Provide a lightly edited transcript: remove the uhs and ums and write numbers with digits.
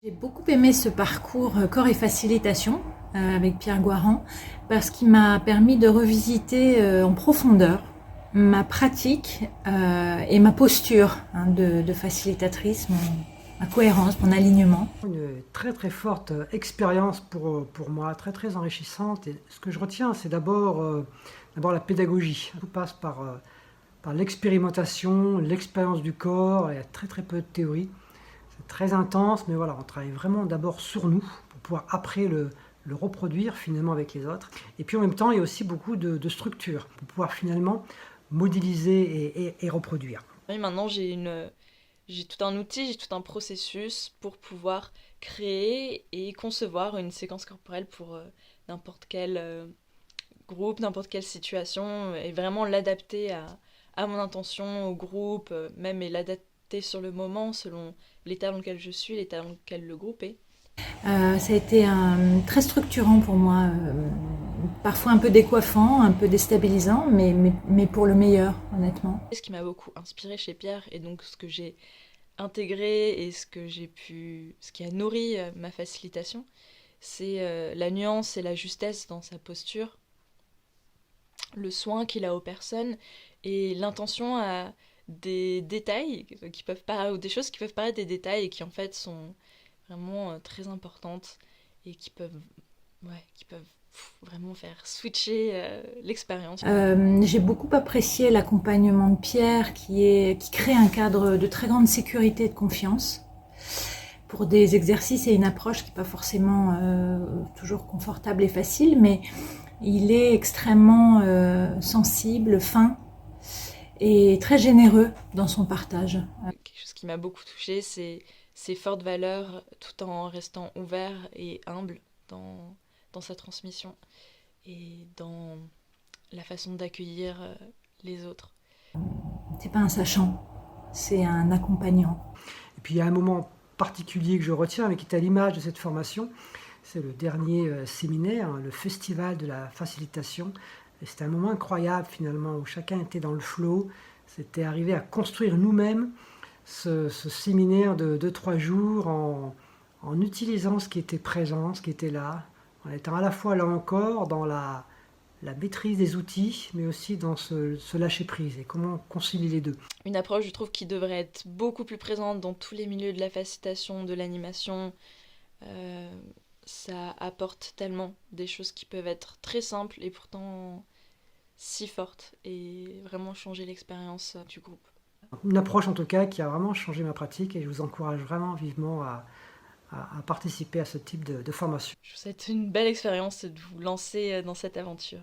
J'ai beaucoup aimé ce parcours corps et facilitation avec Pierre Goiran parce qu'il m'a permis de revisiter en profondeur ma pratique et ma posture de facilitatrice, ma cohérence, mon alignement. Une très très forte expérience pour moi, très très enrichissante. Et ce que je retiens, c'est d'abord la pédagogie. Tout passe par l'expérimentation, l'expérience du corps. Il y a très très peu de théorie. C'est très intense, mais voilà, on travaille vraiment d'abord sur nous pour pouvoir après le reproduire finalement avec les autres. Et puis en même temps, il y a aussi beaucoup de structures pour pouvoir finalement modéliser et reproduire. Oui, maintenant j'ai tout un outil, j'ai tout un processus pour pouvoir créer et concevoir une séquence corporelle pour n'importe quel groupe, n'importe quelle situation, et vraiment l'adapter à mon intention, au groupe, même et l'adapter sur le moment selon l'état dans lequel je suis, l'état dans lequel le groupe est. Ça a été très structurant pour moi, parfois un peu décoiffant, un peu déstabilisant, mais pour le meilleur, honnêtement. Ce qui m'a beaucoup inspiré chez Pierre, et donc ce que j'ai intégré et ce qui a nourri ma facilitation, c'est la nuance et la justesse dans sa posture, le soin qu'il a aux personnes et l'intention à des détails qui peuvent paraître, ou des choses qui peuvent paraître des détails et qui en fait sont vraiment très importantes et qui peuvent vraiment faire switcher l'expérience. J'ai beaucoup apprécié l'accompagnement de Pierre qui crée un cadre de très grande sécurité et de confiance pour des exercices et une approche qui n'est pas forcément toujours confortable et facile, mais il est extrêmement sensible, fin et très généreux dans son partage. Quelque chose qui m'a beaucoup touchée, c'est ses fortes valeurs tout en restant ouvert et humble dans sa transmission et dans la façon d'accueillir les autres. C'est pas un sachant, c'est un accompagnant. Et puis il y a un moment particulier que je retiens, mais qui est à l'image de cette formation. C'est le dernier séminaire, le festival de la facilitation. Et c'était un moment incroyable finalement, où chacun était dans le flow. C'était arrivé à construire nous-mêmes ce séminaire de 2-3 jours en utilisant ce qui était présent, ce qui était là, en étant à la fois là encore dans la maîtrise des outils, mais aussi dans ce lâcher-prise et comment concilier les deux. Une approche, je trouve, qui devrait être beaucoup plus présente dans tous les milieux de la facilitation, de l'animation. Euh, Ça apporte tellement des choses qui peuvent être très simples et pourtant si fortes et vraiment changer l'expérience du groupe. Une approche en tout cas qui a vraiment changé ma pratique et je vous encourage vraiment vivement à participer à ce type de formation. Je vous souhaite une belle expérience et de vous lancer dans cette aventure.